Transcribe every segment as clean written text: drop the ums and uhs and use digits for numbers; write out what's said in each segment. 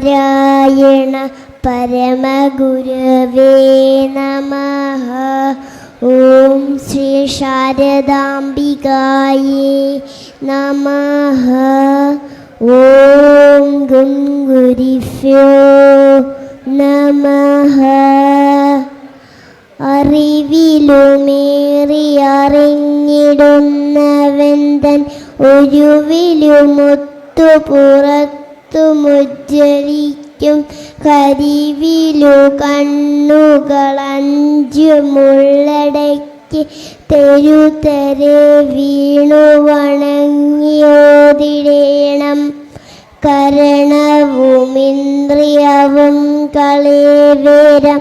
നാരായണ പരമഗുരവേ നമഃ. ഓം ശ്രീ ശാരദാംബികായേ നമഃ. ഓം ഗം ഗുരുഭ്യോ നമഃ. അറിവിലുമേറി അറിഞ്ഞിടുന്നവൻ തൻ ഒരുവിലുമൊത്തു പുറത്തുമുജ്ജലിക്കും കരിവിലു കണ്ണുകളഞ്ചുമുള്ളടക്കി തെരുതരെ വീണു വണങ്ങിയോതിടേണം. കരണവുമിന്ദ്രിയവും കളേവേരം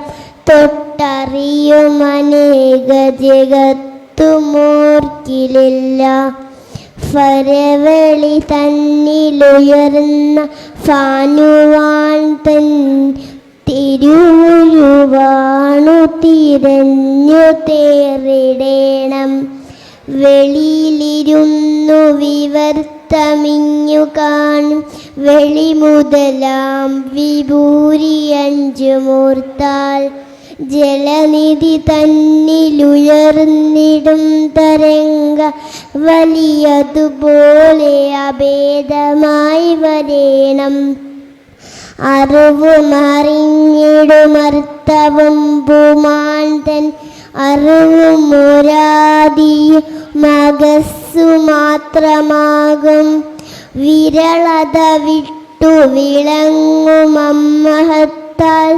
തൊട്ടറിയും അനേക ജഗത്തുമോർക്കിലില്ല. ഫരവളി തന്നിലുയർന്ന ഫാനുവാൻ തൻ തിരുവുരുവാണു തിരഞ്ഞു തേറിടേണം. വെളിയിലിരുന്നു വിവർത്തമിഞ്ഞു കാണും വെളി മുതലാം വിഭൂരി അഞ്ചുമൂർത്താൽ ജലനിധി തന്നിലുയർന്നിടും തരംഗ വലിയതുപോലെ അഭേദമായി വരേണം. അറിവുമറിഞ്ഞിടുമർത്ഥവും ഭൂമാൻ തൻ അറിവുമൊരാദിയും മകസ്സു മാത്രമാകും. വിരളത വിട്ടു വിളങ്ങും അമ്മഹത്താൽ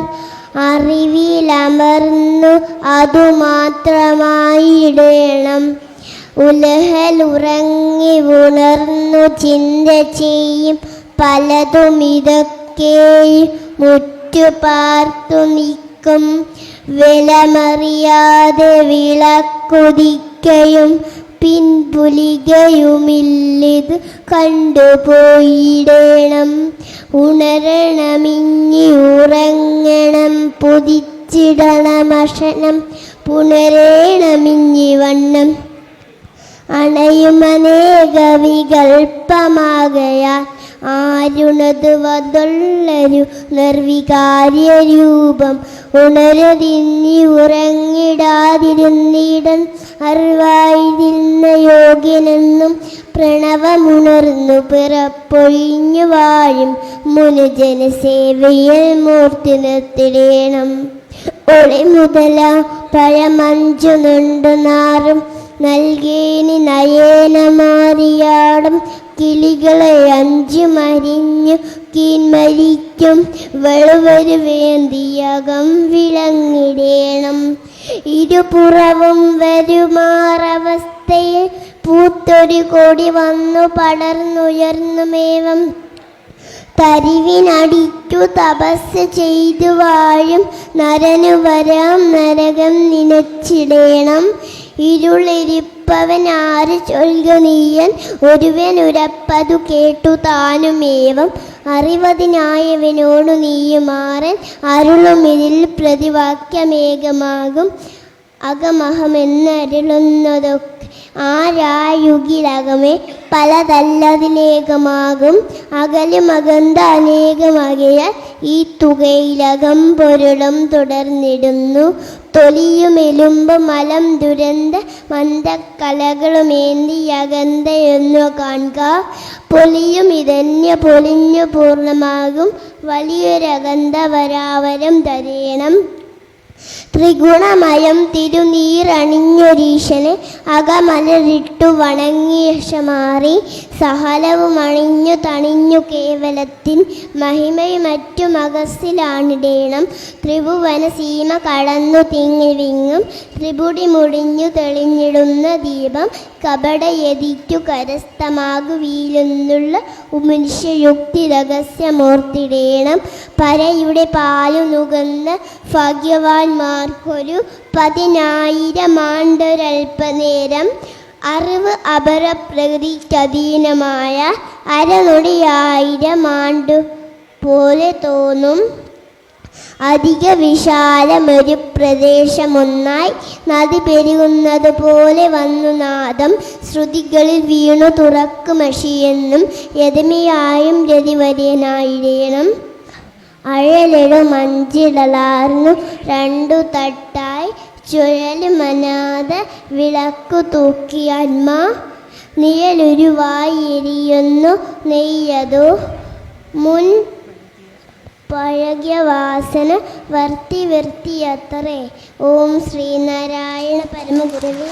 അറിവിലമർന്നു അതുമാത്രമായിടേണം. ഉലഹലുറങ്ങി ഉണർന്നു ചിന്ത ചെയ്യും പലതും ഇതൊക്കെയും മുറ്റുപാർത്തു നിൽക്കും. വിലമറിയാതെ വിളക്കുതിക്കയും പിൻപുലികയുമില്ലിത് കണ്ടുപോയിടേണം. ഉണരണമിഞ്ഞി ഉറങ്ങണം പുതിച്ചിടണമഷണം പുണരേണമിഞ്ഞി വണ്ണം. അണയുമനേക വികൽപ്പമാകയാൽ ആരുണതുവതുള്ളൊരു നിർവികാര്യരൂപം. ഉണരുതിന്നി ഉറങ്ങിടാതിരുന്നിടൻ അറിവായിരുന്ന യോഗ്യനെന്നും പ്രണവമുണർന്നു പിറപ്പൊഴിഞ്ഞു വാഴും മുനുജന സേവയിൽ മൂർത്തി നിർത്തിടേണം. ഒളി മുതല പഴമഞ്ചു നുണ്ടു നാറും നൽകേനി നയേനമാരിയാടും കിളികളെ അഞ്ചു മരിഞ്ഞു കീൻമരിക്കും വെളുവരു വേന്തിയകം വിളങ്ങിടേണം. ഇരുപുറവും വരുമാറവസ്ഥയിൽ പൂത്തൊരു കൊടി വന്നു പടർന്നുയർന്നുമേവം തരിവിനടിച്ചു തപസ് ചെയ്തു വാഴും നരനു വരാം നരകം നിനച്ചിടേണം. ഇരുളിരിപ്പവൻ ആര് ചൊൽകു നീയൻ ഒരുവൻ ഉരപ്പതു കേട്ടു താനുമേവം അറിവതിനായവനോടു നീയുമാറൻ അരുളും ഇതിൽ പ്രതിവാക്യമേകമാകും. അകമഹമെന്നരുളുന്നതൊക്കെ ആരായുകിലകമേ പലതല്ലതിലേകമാകും. അകലുമകന്ത അനേകമാകയാൽ ഈ തുകയിലകം പൊരുളും തുടർന്നിടുന്നു. തൊലിയുമെലുമ്പ് മലം ദുരന്ത മന്ദക്കലകളുമേന്തി അകന്തയൊന്നു കാൺക. പൊലിയും ഇതന്യ പൊലിഞ്ഞു പൂർണ്ണമാകും വലിയൊരകന്ത വരാവരം തരേണം. ത്രിഗുണമയം തിരുനീറണിഞ്ഞൊരീശനെ അകമലരിട്ടു വണങ്ങിയശമാറി സഹലവും അണിഞ്ഞു തണിഞ്ഞു കേവലത്തിൻ മഹിമയും മറ്റു മകസ്സിലാണിടേണം. ത്രിഭുവന സീമ കടന്നു തിങ്ങി വിങ്ങും ത്രിപുടി മുടിഞ്ഞു തെളിഞ്ഞിടുന്ന ദീപം കപടയതിറ്റു കരസ്ഥമാകു വീലുന്നുള്ള മനുഷ്യയുക്തി രഹസ്യമോർത്തിടേണം. പരയുടെ പാലു നുകന്ന ഭാഗ്യവാന്മാർക്കൊരു 10,000 ആണ്ടൊരൽപ്പനേരം അറിവ് അപര പ്രകൃതിക്കധീനമായ അരനൊടിയായിരം ആണ്ടു പോലെ തോന്നും. അധിക വിശാലമൊരു പ്രദേശമൊന്നായി നദി പെരുകുന്നത് പോലെ വന്നു നാദം ശ്രുതികളിൽ വീണു തുറക്കുമഷിയെന്നും യഥമിയായും രതിവര്യനായിടേണം. അഴലിടും മഞ്ചിടലാർന്നു രണ്ടു തട്ടായി ചുഴലുമനാതെ വിളക്കു തൂക്കിയന്മ നിഴലുരുവായി എരിയുന്നു നെയ്യതു മുൻ പഴകിയ വാസന വർത്തിയത്രേ. ഓം ശ്രീനാരായണ പരമഗുരുവേ.